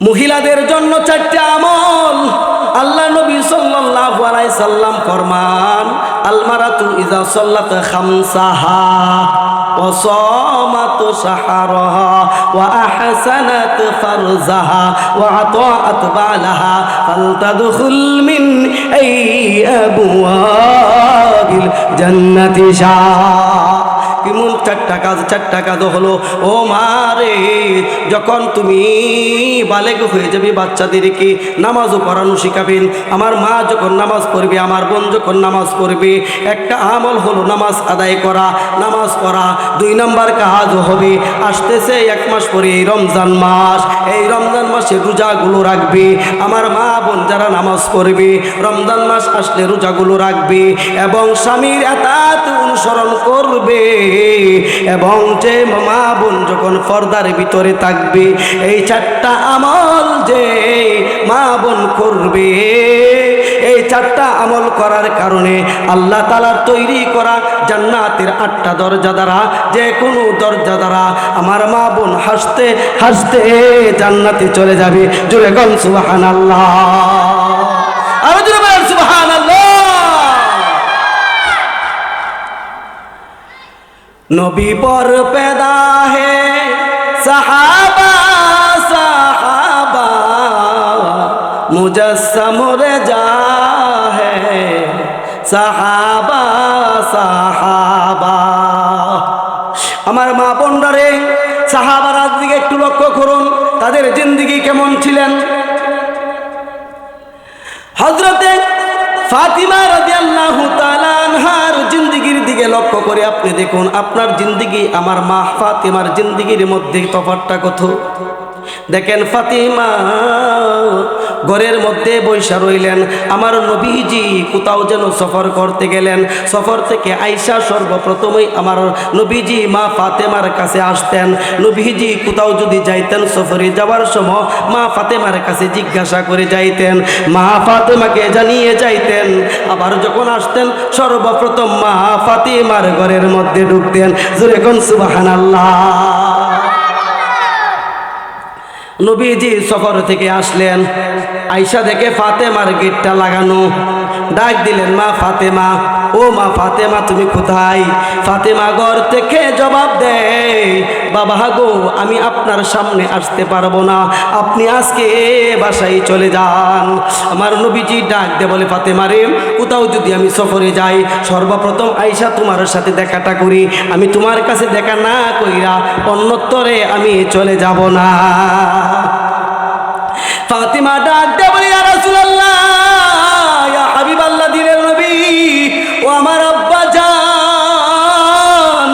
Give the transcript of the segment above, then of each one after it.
মহিলাদের জন্য 4টা আমল আল্লাহ নবী সাল্লাল্লাহু আলাইহি সাল্লাম ফরমান, আল মারাতু ইযা সাল্লাত খামসাহা ওয়া সামাত শাহরাহা ওয়া আহসানাত ফারজাহা ওয়া আতাআত বালাহা ফালতাদখুল মিন আই আবওয়াবিল জান্নাতি শা। কেমন 4টা কাজ হলো। ও মারে, যখন তুমি বালেগ হয়ে যাবে বাচ্চাদেরকে নামাজও পড়ানো শিখাবেন। আমার মা যখন নামাজ পড়বে, আমার বোন যখন নামাজ পড়বে, একটা আমল হলো নামাজ আদায় করা, নামাজ পড়া। 2 নম্বর কাজ হবে, আসতেছে 1 মাস পরে এই রমজান মাস, এই রমজান মাসে রোজাগুলো রাখবে। আমার মা বোন যারা নামাজ পড়বে, রমজান মাস আসলে রোজাগুলো রাখবে এবং স্বামীর আতাত অনুসরণ করবে। এবং যে মা বোন যখন পর্দার ভিতরে থাকবে, এই 4টা আমল যে মা বোন করবে, এই 4টা আমল করার কারণে আল্লাহ তাআলার তৈরি করা জান্নাতের 8টা দরজা দ্বারা, যে কোনো দরজা দ্বারা আমার মা বোন হাসতে হাসতে জান্নাতে চলে যাবে। জোরে গন সুবহানাল্লাহ, আরো জোরে বলেন সুবহানাল্লাহ। নবী পর पैदा है सहाबा सहाबा मुजस्सम रजा है सहाबा सहाबा। আমার মা বোনরা, সাহাবারা দিকে একটু লক্ষ্য করুন, তাদের জিন্দেগি কেমন ছিলেন। হযরতে ফাতিমা রাদিয়াল্লাহু তাআলা আনহার জিন্দেগির দিকে লক্ষ্য করে আপনি দেখুন, আপনার জিন্দেগি আমার মা ফাতিমার জিন্দেগির মধ্যে তফাৎটা কত। দেখেন, ফাতিমা ঘরের মধ্যে বৈশা রইলেন, আমার নবীজি কোথাও যেন সফর করতে গেলেন। সফর থেকে আইসা সর্বপ্রথমেই আমার নবীজি মা ফাতেমার কাছে আসতেন। নবীজি কোথাও যদি যাইতেন, সফরে যাওয়ার সময় মা ফাতেমার কাছে জিজ্ঞাসা করে যাইতেন, মা ফাতেমাকে জানিয়ে যাইতেন। আবার যখন আসতেন, সর্বপ্রথম মা ফাতেমার ঘরের মধ্যে ঢুকতেন। জোরে কোন সুবহানাল্লাহ। নবীজি সফর থেকে আসলেন, আয়েশা দেখে ফাতেমার গেটটা লাগানো। ডাক দিলেন, মা ফাতেমা, ও মা ফাতেমা তুমি কোথায়? ফাতেমা ঘর থেকে জবাব দেয়, বাবা গো, আমি আপনার সামনে আসতে পারবো না, আপনি আজকে বাসায় চলে যান। আমার নবীজি ডাক দিয়ে বলে, ফাতেমা রে, কোথাও যদি আমি সফরে যাই, সর্বপ্রথম আয়েশা তোমার সাথে দেখাটা করি, আমি তোমার কাছে দেখা না কইরা অন্যত্তরে আমি চলে যাব না। ফাতিমা ডাক দিয়ে বলে, ইয়া রাসূলুল্লাহ, ইয়া হাবিবাল্লাহ, দিনের নবী, ও আমার আব্বা জান,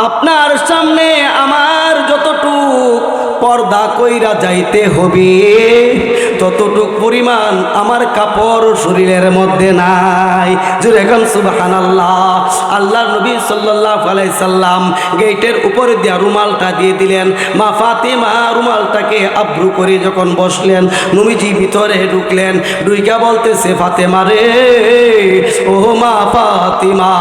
আপনার সামনে আমার যতটুক পর্দা কইরা যাইতে হবে, ততটুক পরিমাণ আমার কাপড় শরীরের মধ্যে নাই। জোরে এখন সুবহানাল্লাহ। আল্লাহর নবী সাল্লাল্লাহু আলাইহি সাল্লাম গেটের উপরে দিয়া রুমালটা দিয়ে দিলেন। মা ফাতিমা রুমালটাকে আব্রু করে যখন বসলেন, নবীজি ভিতরে ঢুকলেন। ঢুইকা বলতেছে, ফাতেমা রে, ও মা ফাতিমা,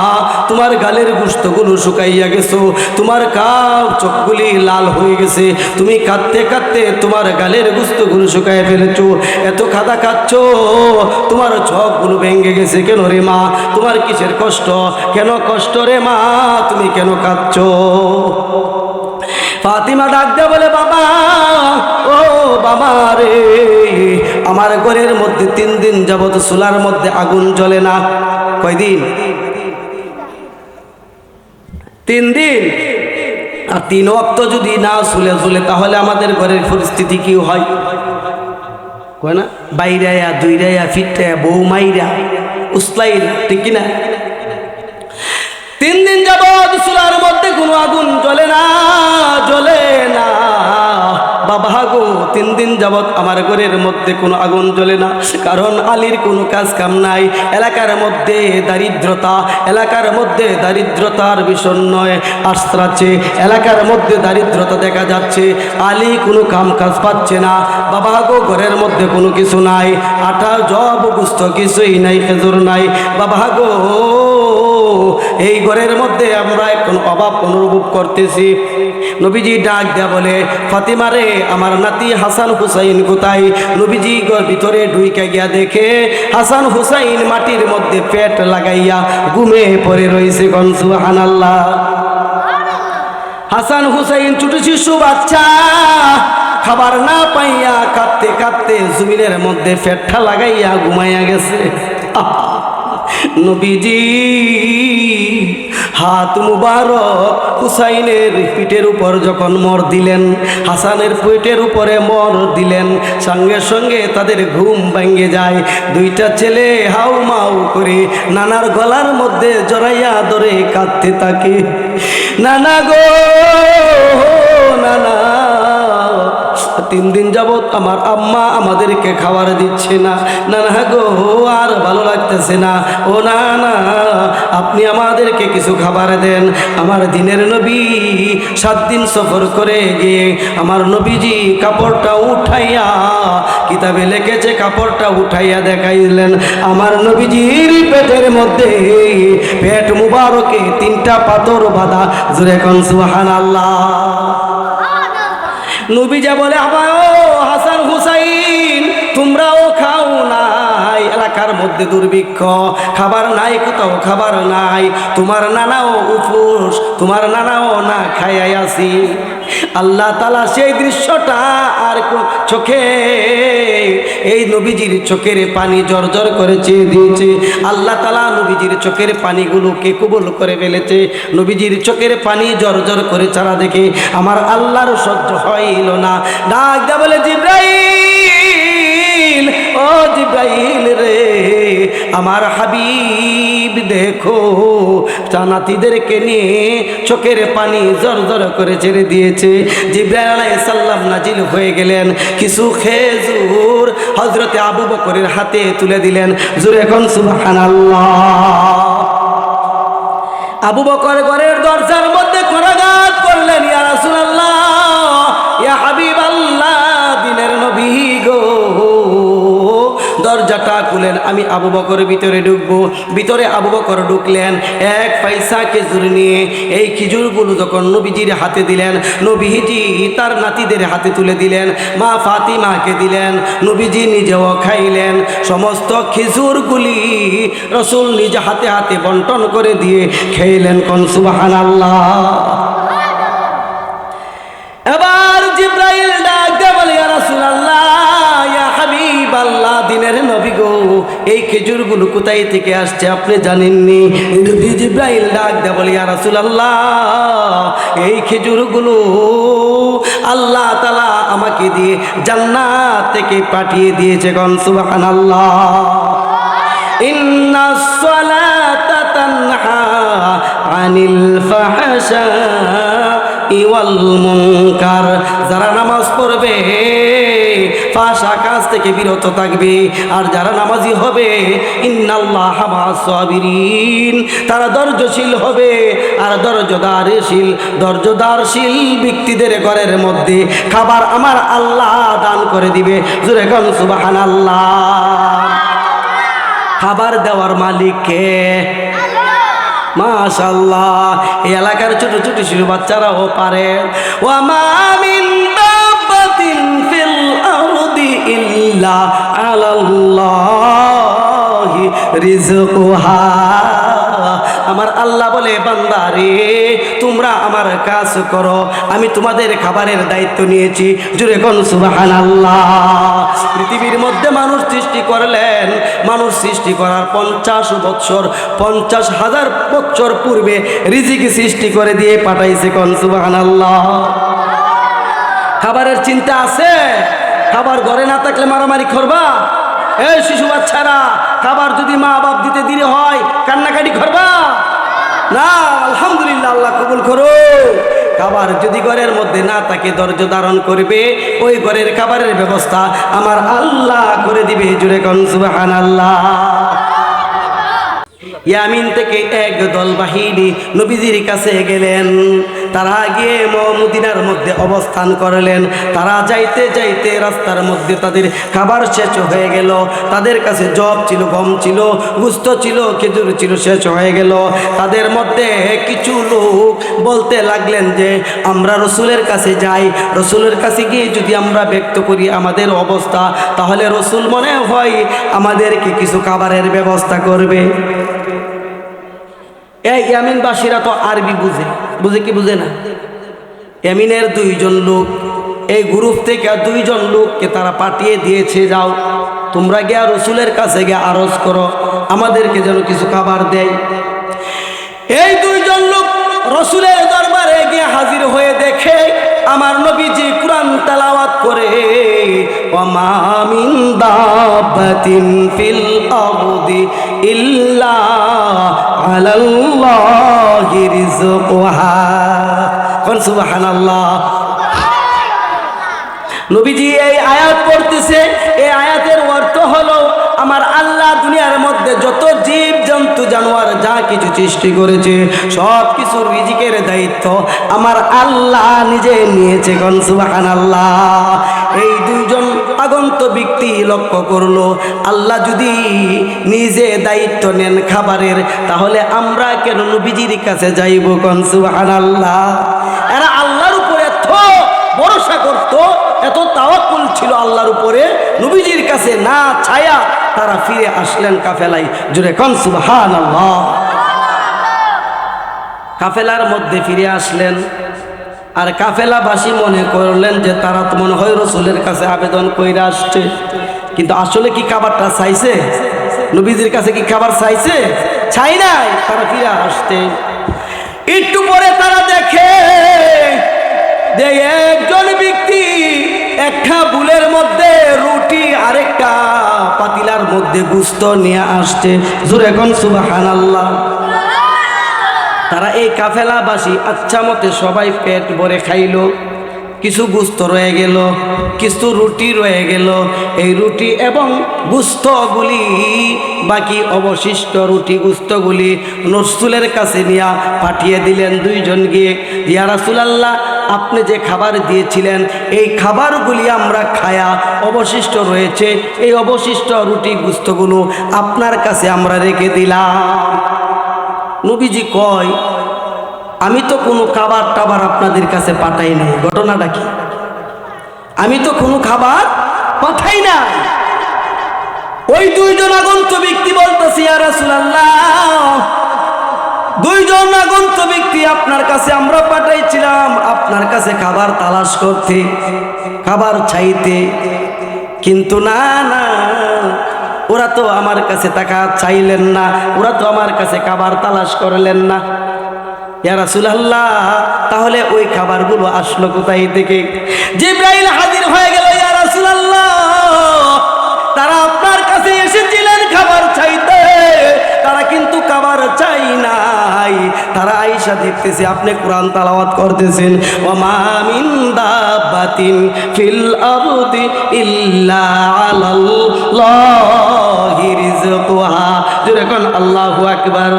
তোমার গালের গোশতগুলো শুকাইয়া গেছো, তোমার কাপ চোখগুলি লাল হয়ে গেছে, তুমি কাঁদতে কাঁদতে তোমার গালের গোশতগুলো শুকাইয়া ফেলেছো, এত খাদা খাচ্ছ, তোমার চোখগুলো ভেঙে গেছে কেন রে মা? তোমার কিসের কষ্ট? কেন কষ্ট রে মা? তুমি কেন কাঁদছ? ফাতিমা ডাক দিয়ে বলে, বাবা, ও বাবা রে, আমার ঘরের মধ্যে 3 দিন যাবত চুলার মধ্যে আগুন জ্বলে না। কয়দিন? 3 দিন। আর 3 ওয়াক্ত যদি না চলে তাহলে আমাদের ঘরের পরিস্থিতি কি হয়? কয় না, বাইরায়া দুইরায়া ফিটায়া বউ মাইরা উসলাইরা, ঠিক কিনা? 3 দিন যাবত চুলার মধ্যে কোনো আগুন জ্বলে না, জ্বলে না। বাবা গো, 3 দিন যাবত আমার ঘরের মধ্যে কোনো আগুন জ্বলে না, কারণ আলীর কোনো কাজ কাম নাই। এলাকার মধ্যে দারিদ্রতা, এলাকার মধ্যে দারিদ্রতার বিষণ্ণয় আশ্রাচ্ছে, এলাকার মধ্যে দারিদ্রতা দেখা যাচ্ছে। আলী কোনো কাম কাজ পাচ্ছে না। বাবা গো, ঘরের মধ্যে কোনো কিছু নাই, আটা জব গুস্ত কিছুই নাই, খেজুর নাই। বাবা গো, এই ঘরের মধ্যে আমরা এখন অভাব অনুভব করতেছি। নবীজি ডাক দেয়া বলে, ফাতিমা রে, আমার নাতি হাসান হুসাইন কোথায়? নবীজি ঘর ভিতরে ঢুইকা গিয়া দেখে হাসান হুসাইন মাটির মধ্যে পেট লাগাইয়া ঘুমে পড়ে রয়েছে। কোন সুবহানাল্লাহ। হাসান হুসাইন ছোট শিশু বাচ্চা, খাবার না পাইয়া কাঁদতে কাঁদতে জমিনের মধ্যে পেটটা লাগাইয়া ঘুমাইয়া গেছে। নবীজি হাত মুবারক হুসাইনের পিঠের উপর যখন মর দিলেন, হাসানের পিঠের উপরে মর দিলেন, সঙ্গে সঙ্গে তাদের ঘুম ভেঙে যায়। দুইটা ছেলে হাউ মাউ করে নানার গলার মধ্যে জড়াইয়া ধরে কাঁদতে থাকে। নানা গো, নানা, 3 দিন যাবত আমার আম্মা আমাদেরকে খাবার দিচ্ছে না। নানা গো, আর ভালো লাগতেছে না। ও না না, আপনি আমাদেরকে কিছু খাবার দেন। আমার দিনের নবী 7 দিন সফর করে গিয়ে আমার নবীজি কাপড়টা উঠাইয়া, কিতাবে লিখেছে কাপড়টা উঠাইয়া দেখাইলেন আমার নবীজির পেটের মধ্যে, পেট মুবারকে 3টা পাথর বাঁধা। জোরে কোন সুবহানাল্লাহ। নবীজা বলে, আবাও হাসান হুসাইন, তোমরাও খাও নাই, এলাকার মধ্যে দুর্ভিক্ষ, খাবার নাই, কোথাও খাবার নাই, তোমার নানাও উপোস, তোমার নানাও না খাইয়াই আসি। আল্লাহ তাআলা সেই দৃশ্যটা আর চোখে, এই নবীজির চোখের পানি জর্জর করে চেয়ে দিয়েছে। আল্লাহ তাআলা নবীজির চোখের পানিগুলোকে কবুল করে ফেলেছে। নবীজির চোখের পানি জর্জর করে ছাড়া দেখে আমার আল্লাহর সহ্য হইল না। ডাক দা বলে, জিব্রাইল, ও জিব্রাইল রে, আমার হাবিব দেখো জান্নাতীদেরকে নিয়ে চোখের পানি জর্জর করে ছেড়ে দিয়েছে। জিব্রাইল আলাইহিস সালাম নাজিল হয়ে গেলেন, কিছু খেজুর হযরতে আবু বকরের হাতে তুলে দিলেন। জোরে কোন সুবহানাল্লাহ। আবু বকর ঘরের দরজার মধ্যে করাঘাত করলেন, ইয়া রাসূলুল্লাহ, ইয়া হাবিবাল্লাহ, দিনের নবী গো, দরজাটা খুলেন, আমি আবু বকরের ভিতরে ঢুকবো। ভিতরে আবু বকর ঢুকলেন, 1 পয়সা খেজুর নিয়ে। এই খেজুরগুলো যখন নবীজির হাতে দিলেন, নবীজি তার নাতিদের হাতে তুলে দিলেন, মা ফাতিমাকে দিলেন, নবীজি নিজেও খাইলেন। সমস্ত খেজুরগুলি রাসূল নিজ হাতে হাতে বন্টন করে দিয়ে খেলেন। কোন সুবহানাল্লাহ। এবার জিব্রাইল ডাক দিয়ে বলে, ইয়া রাসূলুল্লাহ, ইয়া হাবিবাল্লাহ, দিনের নবী গো, এই খেজুরগুলো কোথায় থেকে আসছে আপনি জানেননি? নবী জিব্রাইল ডাক দিয়ে বলে, ইয়া রাসূলুল্লাহ, এই খেজুরগুলো আল্লাহ তাআলা আমাকে দিয়ে জান্নাত থেকে পাঠিয়ে দিয়েছে। কোন সুবহানাল্লাহ। ইন্নাস সালাতা তানহা আনিল ফাহশা ওয়াল মুনকার, যারা নামাজ পড়বে ফাহশা কাজ থেকে বিরত থাকবে, আর যারা নামাজি হবে ইন্নাল্লাহা মা'আস সাবিরিন, তারা ধৈর্যশীল হবে। আর ধৈর্যদারশীল ব্যক্তিদের ঘরের মধ্যে খাবার আমার আল্লাহ দান করে দিবে। জোরে কোন সুবহানাল্লাহ। খাবার দেওয়ার মালিক কে? মাশাআল্লাহ। এই এলাকার ছোট ছোট শিশু বাচ্চারাও পারে। ওয়া মা মিন দাব্বাতিন ফিল আরদি ইল্লা আলাল্লাহি রিজকুহা। আমার আল্লাহ বলে, বান্দারে, তোমরা আমার কাজ করো, আমি তোমাদের খাবারের দায়িত্ব নিয়েছি। জোরে কোন সুবহানাল্লাহ। পৃথিবীর মধ্যে মানুষ সৃষ্টি করলেন, মানুষ সৃষ্টি করার 50,000 বছর পূর্বে রিজিক সৃষ্টি করে দিয়ে পাঠাইছে। কোন সুবহানাল্লাহ। খাবারের চিন্তা আছে? খাবার ঘরে না থাকলে মারামারি করবা? এই শিশু বাচ্চারা, খাবার যদি মা বাপ দিতে দেরি হয় কান্নাকাটি করবা না? আলহামদুলিল্লাহ, আল্লাহ কবুল করো। খাবার যদি ঘরের মধ্যে না থাকে ধৈর্য ধারণ করবে, ওই ঘরের খাবারের ব্যবস্থা আমার আল্লাহ করে দিবে। জোরে কোন সুবহানাল্লাহ। ইয়ামিন থেকে একদল বাহিনী নবীজির কাছে গেলেন। তারা গিয়ে মদিনার মধ্যে অবস্থান করলেন। তারা যাইতে যাইতে রাস্তার মধ্যে তাদের খাবার শেষ হয়ে গেল। তাদের কাছে জব ছিল, গম ছিল, গুস্ত ছিল, খেজুর ছিল, শেষ হয়ে গেল। তাদের মধ্যে কিছু লোক বলতে লাগলেন যে আমরা রসুলের কাছে যাই, রসুলের কাছে গিয়ে যদি আমরা ব্যক্ত করি আমাদের অবস্থা, তাহলে রসুল মনে হয় আমাদেরকে কিছু খাবারের ব্যবস্থা করবে। এই ইয়ামিনবাসীরা তো আরবি বুঝে, বুঝে কি বুঝে না? ইয়ামিনের দুইজন লোক, এই গ্রুপ থেকে দুইজন লোককে তারা পাঠিয়ে দিয়েছে, যাও তোমরা গিয়া রসুলের কাছে গিয়ে আরজ করো আমাদেরকে যেন কিছু খাবার দেয়। এই দুইজন লোক রসুলের দরবারে গিয়ে হাজির হয়ে দেখে আমার নবীজি কুরআন তেলাওয়াত করে, ওয়ামা মিন দাব্বাতিন ফিল আরদি ইল্লা আলাল্লাহি রিজকুহা। কোন সুবহানাল্লাহ। নবীজি এই আয়াত পড়তেছে। এই আয়াতের অর্থ হলো আমার আল্লাহ দুনিয়ার মধ্যে যত জীব জন্তু জানোয়ার যা কিছু সৃষ্টি করেছে সব কিছুর রিজিকের দায়িত্ব আমার আল্লাহ নিজে নিয়েছে। কোন সুবহানাল্লাহ। এই দুইজন আগন্ত ব্যক্তি লক্ষ্য করলো, আল্লাহ যদি নিজে দায়িত্ব নেন খাবারের, তাহলে আমরা কেন নবীজির কাছে যাইব? কোন সুবহানাল্লাহ। এরা আল্লাহর উপরে এত ভরসা করত, এত তাওয়াক্কুল ছিল আল্লাহর উপরে, নবীজির কাছে না ছায়া তারা ফিরে আসলেন কাফেলায়। জোরে কোন সুবহানাল্লাহ। কাফেলার মধ্যে ফিরে আসলেন। আর কাফেলাবাসী মনে করলেন যে তারা তো মনে হয় রসুলের কাছে আবেদন কইরা আসছে, কিন্তু আসলে কি খাবারটা চাইছে? নবীজির কাছে কি খাবার চাইছে? চাই নাই। তারা ফিরে আসতে একটু পরে তারা দেখে যে একজন ব্যক্তি একটা বুলের মধ্যে রুটি আরেকটা পাতিলার মধ্যে গোশত নিয়ে আসছে। জোরে কোন সুবহানাল্লাহ। তারা এই কাফেলাবাসী আচ্ছা মতে সবাই পেট ভরে খাইলো। কিছু গোশত রয়ে গেল, কিছু রুটি রয়ে গেল। এই রুটি এবং গোশতগুলি, বাকি অবশিষ্ট রুটি গোশতগুলি রসুলের কাছে নিয়ে পাঠিয়ে দিলেন দুইজন গিয়ে, ইয়া রাসূলুল্লাহ আপনি যে খাবার দিয়েছিলেন এই খাবারগুলি আমরা খায়া অবশিষ্ট রয়েছে, এই অবশিষ্ট রুটি গোশতগুলো আপনার কাছে আমরা রেখে দিলাম। নবীজি কয়, আমি তো কোনো খাবার টাবার আপনাদের কাছে পাঠাই নাই। ঘটনাটা কি? আমি তো কোনো খাবার পাঠাই না। ওই দুইজন আগন্ত ব্যক্তি বলতেছে, ইয়া রাসূলুল্লাহ দুইজন আগন্ত ব্যক্তি আপনার কাছে আমরা পাঠাইছিলাম আপনার কাছে খাবার তালাশ করতে, খাবার চাইতে, কিন্তু না না ওরা তো আমার কাছে টাকা চাইলেন না, ওরা তো আমার কাছে খাবার তালাশ করলেন না। ইয়া রাসূলুল্লাহ তাহলে ওই খাবারগুলো আসলো কোথায় থেকে? জিবরাইল হাজির হয়ে গেল, ইয়া রাসূলুল্লাহ তারা আপনার কাছে এসেছিলেন খাবার চাইতে, তারা কিন্তু খাবার চাই নাই। তারা আয়েশা দেখতেছে আপনি কোরআন তেলাওয়াত করতেছেন, ওয়ামা মিন দাব্বাতিন ফিল আরদি ইল্লা আলাল্লাহি রিজকুহা। জোরে কোন আল্লাহু আকবার।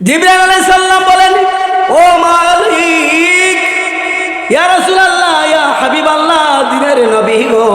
জিবরাইল আলাইহিস সালাম বলেন, ও মালিক, ইয়া রাসূলুল্লাহ, ইয়া হাবিবাল্লাহ, দিনের নবী গো,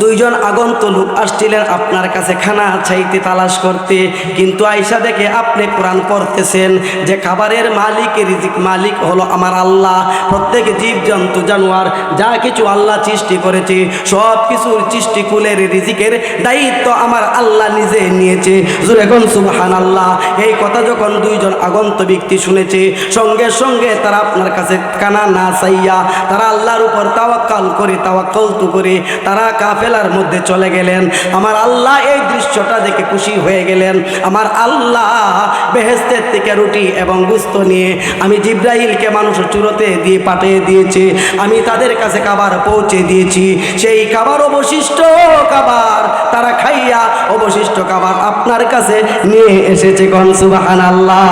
দুইজন আগন্ত লোক আসছিলেন আপনার কাছে খানা চাইতে, তালাশ করতে, কিন্তু আয়েশা দেখে আপনি কোরআন পড়তেছেন যে খাবারের মালিক, রিজিক মালিক হলো আমার আল্লাহ। প্রত্যেক জীব জন্তু জানোয়ার যা কিছু আল্লাহ সৃষ্টি করেছে সব কিছুর সৃষ্টিকুলের রিজিকের দায়িত্ব আমার আল্লাহ নিজে নিয়েছে। জোরে কোন সুবহানাল্লাহ। এই কথা যখন দুইজন আগন্ত ব্যক্তি শুনেছে, সঙ্গে সঙ্গে তারা আপনার কাছে কানা না চাইয়া তারা আল্লাহর উপর তাওয়াক্কাল করে, তাওয়াক্কালতু করে তারা কাফেলার মধ্যে চলে গেলেন। আমার আল্লাহ এই দৃশ্যটা দেখে খুশি হয়ে গেলেন। আমার আল্লাহ বেহেশতের থেকে রুটি এবং গোশত নিয়ে আমি জিবরাইলকে মানুষের চুরোতে দিয়ে পাঠিয়ে দিয়েছি, আমি তাদের কাছে খাবার পৌঁছে দিয়েছি। সেই খাবার অবশিষ্ট খাবার তারা খাইয়া অবশিষ্ট খাবার আপনার কাছে নিয়ে এসেছে। কোন সুবহানাল্লাহ।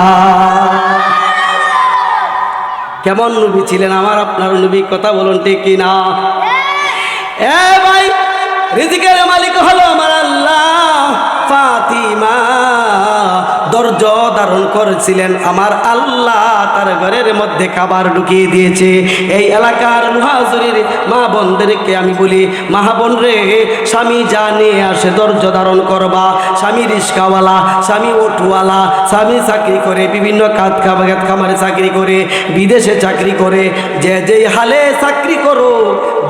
কেমন নবী ছিলেন আমার আপনার নবী, কথা বলুন ঠিক কিনা? এ ভাই, রিজিকের মালিক হলো আমার আল্লাহ। ফাতিমা ধৈর্য ধারণ করেছিলেন, আমার আল্লাহ তার ঘরের মধ্যে খাবার ঢুকিয়ে দিয়েছে। এই এলাকার মুহাজির মা বোনদেরকে আমি বলি, মা বোন রে, স্বামী যা নিয়ে আসে ধৈর্য ধারণ করবা। স্বামী রিস্কাওয়ালা, স্বামী অটোওয়ালা, স্বামী চাকরি করে, বিভিন্ন খামারে চাকরি করে, বিদেশে চাকরি করে, যে যেই হালে চাকরি করো,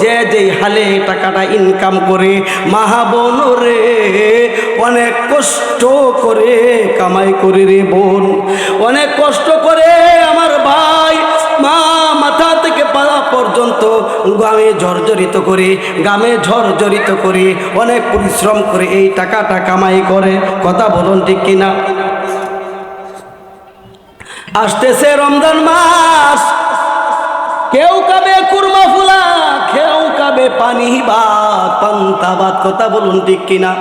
যে যেই হালে টাকাটা ইনকাম করে, মা বোন রে অনেক কষ্ট করে কামাই করে রে বোন, অনেক কষ্ট করে আমার ভাই, মা মাথা থেকে পা পর্যন্ত গামে জর্জরিত করে, গামে ঝরঝরিত করে, অনেক পরিশ্রম করে এই টাকাটা কামাই করে, কথা বলুন ঠিক কিনা? আসতেছে রমজান মাস, কেউ খাবে কুরমা ফুলা, কেউ খাবে পানি ভাত, পান্তা ভাত, কথা বলুন ঠিক কিনা?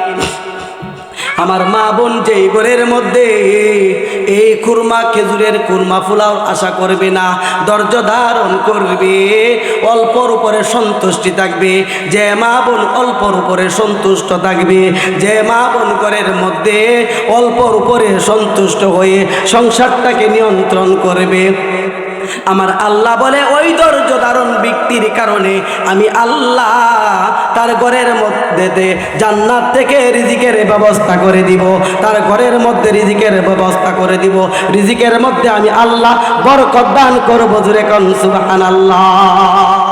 আমার মা বোন যেই ঘরের মধ্যে এই কুরমা খেজুরের কুরমা ফুলাও আশা করবে না, ধৈর্য ধারণ করবে, অল্পর উপরে সন্তুষ্টি থাকবে, যে মা বোন অল্পর উপরে সন্তুষ্ট থাকবে, যে মা বোন ঘরের মধ্যে অল্পর উপরে সন্তুষ্ট হয়ে সংসারটাকে নিয়ন্ত্রণ করবে, আমার আল্লাহ বলে ওই ধৈর্য ধারণ ব্যক্তির কারণে আমি আল্লাহ তার ঘরের মধ্যে জান্নাত থেকে রিজিকের ব্যবস্থা করে দিব, তার ঘরের মধ্যে রিজিকের ব্যবস্থা করে দিব, রিজিকের মধ্যে আমি আল্লাহ বরকত দান করব। জোরে কোন সুবহানাল্লাহ।